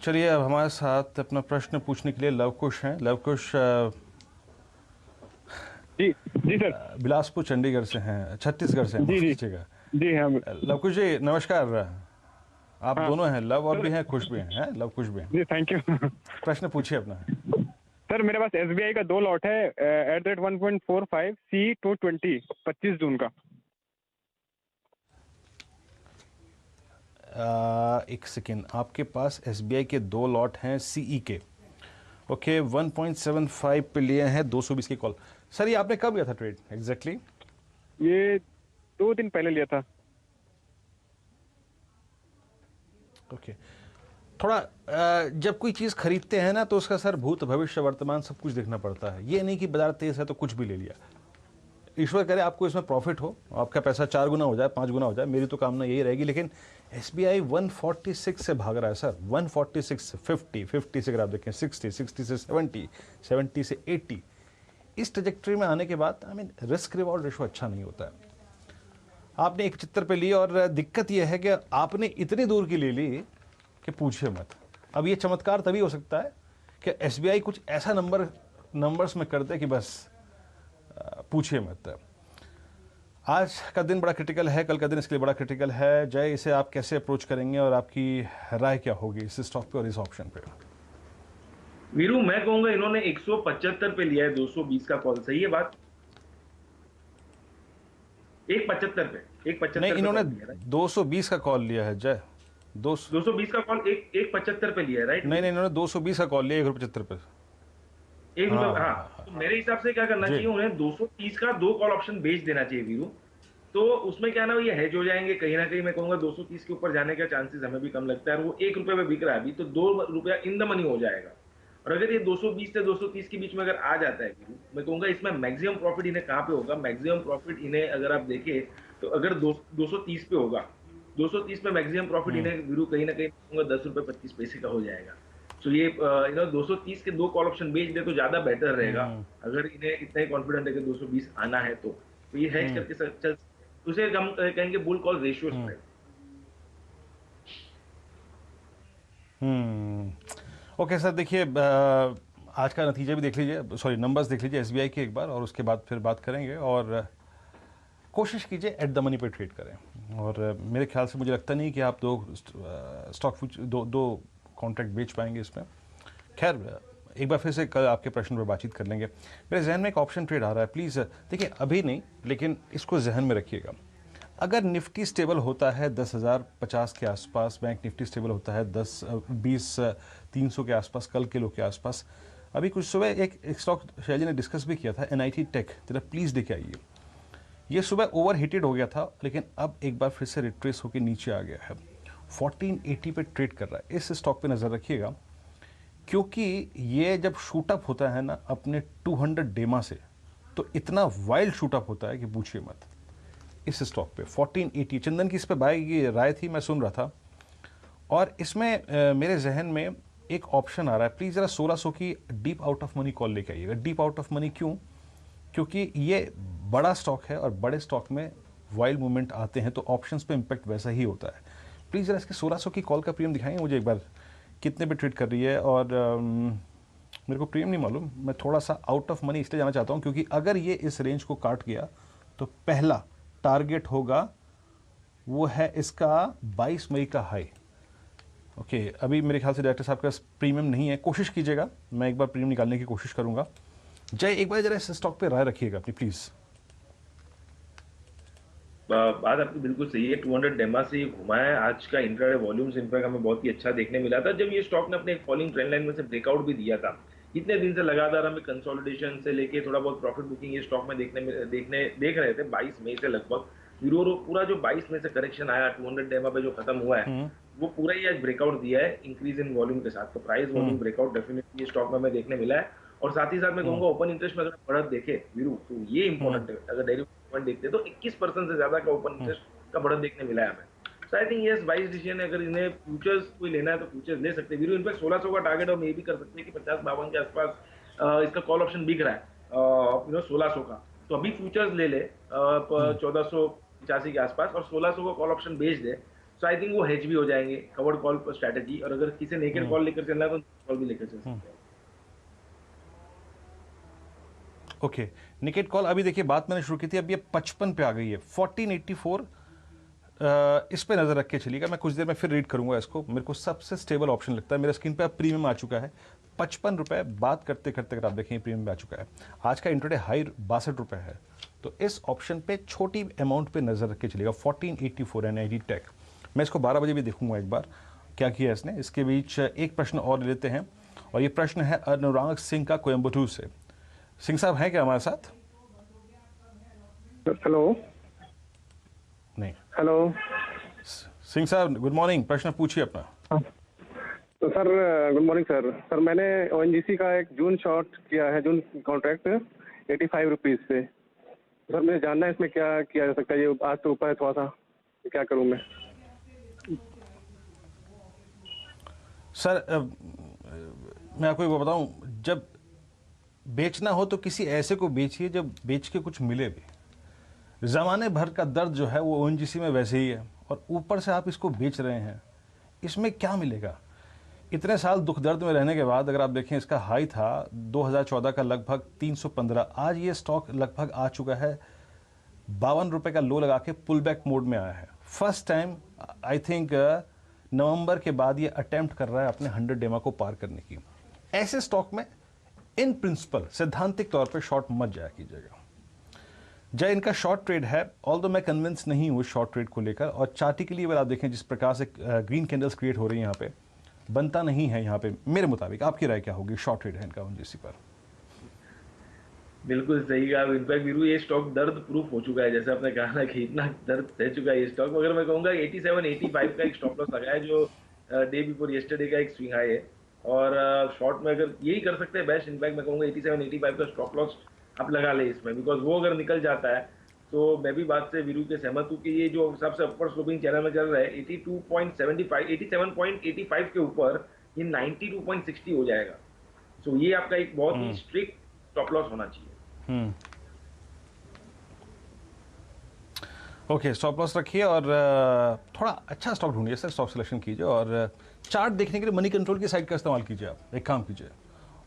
चलिए, अब हमारे साथ अपना प्रश्न पूछने के लिए लवकुश हैं। लवकुश जी जी सर। बिलासपुर चंडीगढ़ से हैं, छत्तीसगढ़ से हैं, जी माफ जी कीजिएगा। जी हाँ लवकुश जी नमस्कार। आप हाँ दोनों हैं, लव और सर। भी हैं, खुश भी हैं, लवकुश भी हैं। जी थैंक यू। प्रश्न पूछिए अपना। सर मेरे पास एसबीआई का 2 लॉट है @ 1.45 C 220 25 जून का। एक सेकेंड, आपके पास एसबीआई के 2 लॉट हैं सीई के। ओके, 1.75 पे लिए हैं 220 की कॉल। सर ये आपने कब लिया था ट्रेड एग्जैक्टली? ये 2 दिन पहले लिया था। ओके, थोड़ा जब कोई चीज़ खरीदते हैं ना तो उसका सर भूत भविष्य वर्तमान सब कुछ देखना पड़ता है। ये नहीं कि बाजार तेज है तो कुछ भी ले लिया। ईश्वर करे आपको इसमें प्रॉफिट हो, आपका पैसा 4 गुना हो जाए, 5 गुना हो जाए, मेरी तो कामना यही रहेगी। लेकिन एसबीआई 146 से भाग रहा है सर, 146 से 50 से अगर आप देखें 60 से 70 70 से 80। इस ट्रेजेक्टरी में आने के बाद I mean risk reward ratio अच्छा नहीं होता है। आपने 75 पे ली और दिक्कत यह है कि आपने इतनी दूर की ले ली कि पूछिए मत। अब ये चमत्कार तभी हो सकता है कि एसबीआई कुछ ऐसा नंबर्स में कर दे कि बस पूछिए मत। आज का दिन बड़ा क्रिटिकल है, कल का दिन इसके लिए बड़ा क्रिटिकल है। जय, इसे आप कैसे अप्रोच करेंगे और आपकी राय क्या होगी इस स्टॉक पे और इस ऑप्शन पे? वीरू, मैं कहूंगा इन्होंने 175 पे लिया है 220 का कॉल, सही है बात? 175 पे, नहीं, 175 पे इन्होंने कॉल लिया है। 220 का कॉल लिया है जय। 220 का कॉल 175 पे लिया है, राइट? नहीं नहीं, इन्होंने 220 का कॉल लिया 1.75 पे। 1 रुपए, हाँ हाँ। हाँ हाँ तो मेरे हिसाब से क्या करना जी। चाहिए, उन्हें 230 का 2 कॉल ऑप्शन बेच देना चाहिए वीरू। तो उसमें क्या ना, ये हेज हो जाएंगे कहीं ना कहीं। मैं कहूंगा 230 के ऊपर जाने का चांसेस हमें भी कम लगता है। और वो 1 रुपए पे बिक रहा है अभी, तो 2 रुपया इन द मनी हो जाएगा। और अगर ये 220 से 230 के बीच में अगर आ जाता है वीरू, मैं कहूंगा इसमें मैक्सिमम प्रॉफिट इन्हें कहाँ पे होगा? मैक्सिमम प्रॉफिट इन्हें अगर आप देखें तो अगर 230 पे होगा, 230 पे मैक्सिमम प्रॉफिट इन्हें वीरू कहीं ना कहीं 10 रुपए 25 पैसे का हो जाएगा। तो ये 230 के 2 कॉल ऑप्शन बेच दे तो ज्यादा बेटर रहेगा। अगर इन्हें इतना ही कॉन्फिडेंट है कि 220 आना है तो ये हेज करके चल, उसे हम कहेंगे bull call ratio spread. Okay sir, देखिए आज का नतीजा भी देख लीजिए, सॉरी नंबर्स देख लीजिए एसबीआई के एक बार, और उसके बाद फिर बात करेंगे। और कोशिश कीजिए एट द मनी पे ट्रेड करें। और मेरे ख्याल से मुझे लगता नहीं कि आप दो कॉन्ट्रैक्ट बेच पाएंगे इसमें। खैर, एक बार फिर से कल आपके प्रश्न पर बातचीत कर लेंगे। मेरे जहन में एक ऑप्शन ट्रेड आ रहा है, प्लीज़ देखिए, अभी नहीं लेकिन इसको जहन में रखिएगा। अगर निफ्टी स्टेबल होता है 10,050 के आसपास, बैंक निफ्टी स्टेबल होता है 300 के आसपास, कल किलो के आसपास। अभी कुछ सुबह एक स्टॉक शैली ने डिस्कस भी किया था, एनआईटी टेक, जरा प्लीज़ देखे आइए। ये सुबह ओवर हीटेड हो गया था लेकिन अब एक बार फिर से रिट्रेस होकर नीचे आ गया है। 1480 पे ट्रेड कर रहा है। इस स्टॉक पे नज़र रखिएगा, क्योंकि ये जब शूटअप होता है ना अपने 200 डेमा से, तो इतना वाइल्ड शूटअप होता है कि पूछिए मत। इस स्टॉक पे 1480, चंदन की इस पे बाय की राय थी, मैं सुन रहा था। और इसमें मेरे जहन में एक ऑप्शन आ रहा है, प्लीज़ ज़रा 1600 की deep out of money call लेके आइएगा। डीप आउट ऑफ मनी क्यों? क्योंकि ये बड़ा स्टॉक है और बड़े स्टॉक में वाइल्ड मूवमेंट आते हैं तो ऑप्शंस पे इम्पैक्ट वैसा ही होता है। प्लीज़ ज़रा इसके 1600 की कॉल का प्रीमियम दिखाएंगे मुझे एक बार, कितने पे ट्रेड कर रही है? और मेरे को प्रीमियम नहीं मालूम, मैं थोड़ा सा आउट ऑफ मनी इसलिए जाना चाहता हूँ क्योंकि अगर ये इस रेंज को काट गया तो पहला टारगेट होगा वो है इसका 22 मई का हाई। ओके, अभी मेरे ख्याल से डायरेक्टर साहब के पास प्रीमियम नहीं है, कोशिश कीजिएगा, मैं एक बार प्रीमियम निकालने की कोशिश करूंगा। जय, एक बार जरा इस स्टॉक पे राय रखिएगा अपनी प्लीज। बात आपकी बिल्कुल सही है। 200 डेमा से ये घुमा है। आज का इंट्राडे वॉल्यूम्स इनफैक्ट हमें बहुत ही अच्छा देखने मिला था जब ये स्टॉक ने अपने एक फॉलिंग ट्रेंड लाइन में से ब्रेकआउट भी दिया था। इतने दिन से लगातार हमें कंसोलिडेशन से लेके थोड़ा बहुत प्रॉफिट बुकिंग ये स्टॉक में देख रहे थे 22 मई से लगभग। पूरा जो 22 मई से करेक्शन आया 200 डेमा पे जो खत्म हुआ है वो पूरा ही आज ब्रेकआउट दिया है इंक्रीज इन वॉल्यूम के साथ। तो प्राइस वॉल्यूम ब्रेकआउट डेफिनेटली ये स्टॉक में हमें देखने मिला है। और साथ ही साथ मैं कहूंगा ओपन इंटरेस्ट में अगर बढ़त देखे वीरू तो ये इंपॉर्टेंट है। अगर डेरिवेटिव देखते तो 21% से ज्यादा का ओपन इंटरेस्ट का बढ़त देखने मिला है हमें। So I think yes wise decision है। अगर इन्हें फ्यूचर्स कोई लेना है तो फ्यूचर्स ले सकते हैं वीरू। इनफैक्ट 1600 का टारगेट हम ये भी कर सकते हैं कि 50-52 के आसपास इसका कॉल ऑप्शन बिक रहा है 1600 का। तो अभी फ्यूचर्स ले ले 1485 के आसपास और 1600 का कॉल ऑप्शन बेच दे सो आई थिंक वो हेज भी हो जाएंगे कवर्ड कॉल स्ट्रैटेजी, और अगर किसी नेकेड कॉल लेकर चलना है तो कॉल भी लेकर चल सकते हैं। ओके, निकेट कॉल अभी देखिए बात मैंने शुरू की थी, अब ये 55 पे आ गई है, 1484 इस पे नज़र रख के चलिएगा। मैं कुछ देर में फिर रीड करूंगा इसको, मेरे को सबसे स्टेबल ऑप्शन लगता है। मेरे स्क्रीन पे अब प्रीमियम आ चुका है 55 रुपये, बात करते करते अगर आप देखें प्रीमियम पे आ चुका है। आज का इंट्राडे हाई 62 रुपये है, तो इस ऑप्शन पे छोटी अमाउंट पे नज़र रख के चलिएगा 1484 NID टेक। मैं इसको 12 बजे भी देखूंगा एक बार क्या किया इसने। इसके बीच एक प्रश्न और लेते हैं, और ये प्रश्न है अनुराग सिंह का कोयम्बटूर से। सिंह साहब हैं क्या हमारे साथ? हेलो नहीं। हेलो सिंह साहब गुड मॉर्निंग, प्रश्न पूछिए अपना। तो sir good morning sir. Sir मैंने ONGC का एक जून शॉर्ट किया है, जून कॉन्ट्रैक्ट 85 रुपीज़ पे। सर मुझे जानना है इसमें क्या किया जा सकता है, ये आज तो ऊपर है थोड़ा सा, क्या करूँ मैं? सर मैं आपको एक बताऊं, जब बेचना हो तो किसी ऐसे को बेचिए जब बेच के कुछ मिले भी। ज़माने भर का दर्द जो है वो ONGC में वैसे ही है, और ऊपर से आप इसको बेच रहे हैं, इसमें क्या मिलेगा? इतने साल दुख दर्द में रहने के बाद अगर आप देखें, इसका हाई था 2014 का लगभग 315, आज ये स्टॉक लगभग आ चुका है 52 रुपये का लो लगा के पुल बैक मोड में आया है। First time I think November के बाद ये अटेम्प्ट कर रहा है अपने 100 डेमा को पार करने की। ऐसे स्टॉक में इन प्रिंसिपल सैद्धांतिक तौर पे शॉर्ट मत जाया कीजिएगा। जय इनका शॉर्ट ट्रेड है, ऑल्दो मैं कन्विंस नहीं हूँ शॉर्ट ट्रेड को लेकर, और चार्टिकली अगर आप देखें जिस प्रकार से ग्रीन कैंडल्स क्रिएट हो रही हैं यहाँ पे, बनता नहीं है यहाँ पे मेरे मुताबिक। आपकी राय क्या होगी? शॉर्ट ट्रेड है इनका ONGC पर। बिल्कुल सही कहा। इनफैक्ट वीरू ये स्टॉक दर्द प्रूफ हो चुका है, जैसे आपने कहा ना कि इतना दर्द सह चुका है ये स्टॉक। मगर मैं कहूँगा 87-85 का एक स्टॉप लॉस लगा है, जो डे बिफोर येस्टरडे का एक स्विंग हाई है, और शॉर्ट में अगर यही कर सकते हैं बेस्ट। इनफैक्ट मैं कहूँगा 87-85 का स्टॉप लॉस आप लगा ले इसमें, बिकॉज वो अगर निकल जाता है तो मैं भी बात से वीरू के सहमत हूँ कि ये जो सबसे अपर स्लोपिंग चैनल में चल रहा है 82.75 87.85 के ऊपर ये 92.60 हो जाएगा। सो ये आपका एक बहुत ही स्ट्रिक्ट स्टॉप लॉस होना चाहिए। ओके, स्टॉप लॉस रखिए और थोड़ा अच्छा स्टॉक ढूंढिए सर, स्टॉक सिलेक्शन कीजिए, और चार्ट देखने के लिए मनी कंट्रोल की साइट का इस्तेमाल कीजिए। आप एक काम कीजिए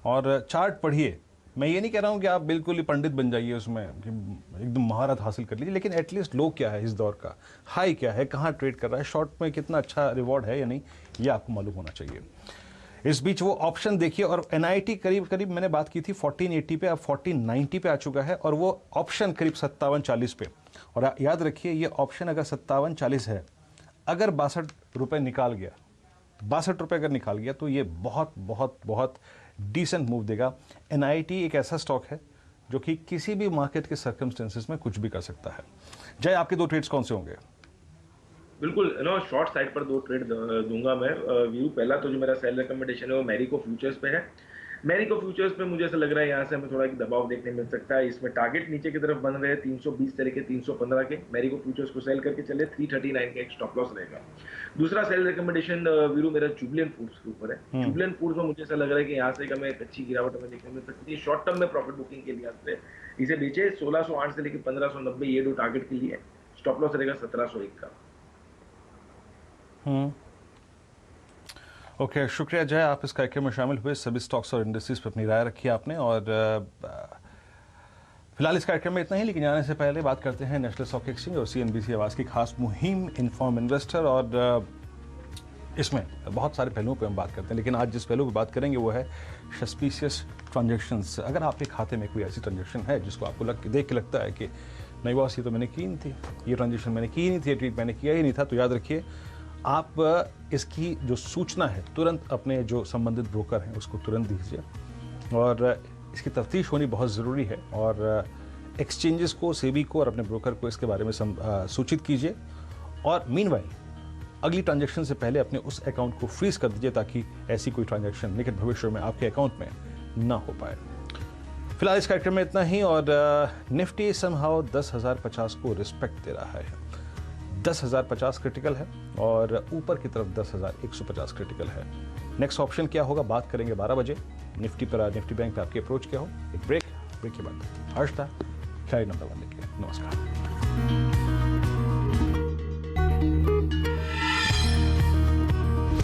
और चार्ट पढ़िए। मैं ये नहीं कह रहा हूँ कि आप बिल्कुल ही पंडित बन जाइए उसमें, कि एकदम महारत हासिल कर लीजिए, लेकिन एटलीस्ट लो क्या है इस दौर का, हाई क्या है, कहाँ ट्रेड कर रहा है, शॉर्ट में कितना अच्छा रिवॉर्ड है या नहीं, ये आपको मालूम होना चाहिए। इस बीच वो ऑप्शन देखिए, और NIT करीब करीब मैंने बात की थी 1480 पे, अब 1490 पे आ चुका है, और वो ऑप्शन करीब 5740 पे। और याद रखिए ये ऑप्शन अगर 5740 है, अगर 62 रुपये निकाल गया, 62 रुपये अगर निकाल गया, तो ये बहुत बहुत बहुत डिसेंट मूव देगा। NIT एक ऐसा स्टॉक है जो कि किसी भी मार्केट के सर्कमस्टेंसेस में कुछ भी कर सकता है। जय, आपके दो ट्रेड्स कौन से होंगे? बिल्कुल शॉर्ट साइड पर दो ट्रेड दूंगा मैं व्यू। पहला तो जो मेरा सेल रिकमेंडेशन है वो मैरिको फ्यूचर्स पे है। मैरिको फ्यूचर्स पे मुझे ऐसा लग रहा है यहाँ से हमें थोड़ा एक दबाव देखने मिल सकता है। इसमें टारगेट नीचे की तरफ बन रहे हैं 320 से लेकर 315 के। मैरिको फ्यूचर्स को सेल करके चले 339 का एक स्टॉप लॉस रहेगा। दूसरा सेल रिकमेंडेशन वीरू मेरा जुबिलेंट फूड्स के ऊपर है। जुबिलेंट फूड्स में मुझे ऐसा लग रहा है कि यहाँ से हमें एक अच्छी गिरावट हमें देखने मिल सकती है। शॉर्ट टर्म में प्रॉफिट बुकिंग के लिए इसे बेचे 1608 से लेकर 1590, ये दो टारगेट के लिए। स्टॉप लॉस रहेगा 1701 का। ओके, शुक्रिया जय, आप इस कार्यक्रम में शामिल हुए। सभी स्टॉक्स और इंडस्ट्रीज पर अपनी राय रखी आपने, और फिलहाल इस कार्यक्रम में इतना ही, लेकिन जाने से पहले बात करते हैं नेशनल स्टॉक एक्सचेंज और CNBC आवाज़ की खास मुहिम इन्फॉर्म इन्वेस्टर। और इसमें बहुत सारे पहलुओं पे हम बात करते हैं, लेकिन आज जिस पहलू पे बात करेंगे वो है सस्पिशियस ट्रांजैक्शंस। अगर आपके खाते में कोई ऐसी ट्रांजैक्शन है जिसको आपको देख के लगता है कि नहीं बॉस ये तो मैंने की नहीं थी, ये ट्रांजैक्शन मैंने की नहीं थी, ये ट्रेड मैंने किया ही नहीं था, तो याद रखिए आप इसकी जो सूचना है तुरंत अपने जो संबंधित ब्रोकर हैं उसको तुरंत दीजिए, और इसकी तफ्तीश होनी बहुत ज़रूरी है। और एक्सचेंजेस को, सेबी को और अपने ब्रोकर को इसके बारे में सूचित कीजिए। और मीनवाइल अगली ट्रांजैक्शन से पहले अपने उस अकाउंट को फ्रीज कर दीजिए, ताकि ऐसी कोई ट्रांजैक्शन निकट भविष्य में आपके अकाउंट में ना हो पाए। फिलहाल इस कार्यक्रम में इतना ही, और निफ्टी समहाउ 10,050 को रिस्पेक्ट दे रहा है। 10,050 क्रिटिकल है और ऊपर की तरफ 10,150 क्रिटिकल है। नेक्स्ट ऑप्शन क्या होगा, बात करेंगे 12 बजे। निफ्टी पर, निफ्टी बैंक पर आपकी अप्रोच क्या हो। एक ब्रेक के बाद हर्ष था खिलाड़ी नंबर 1 लेके। नमस्कार।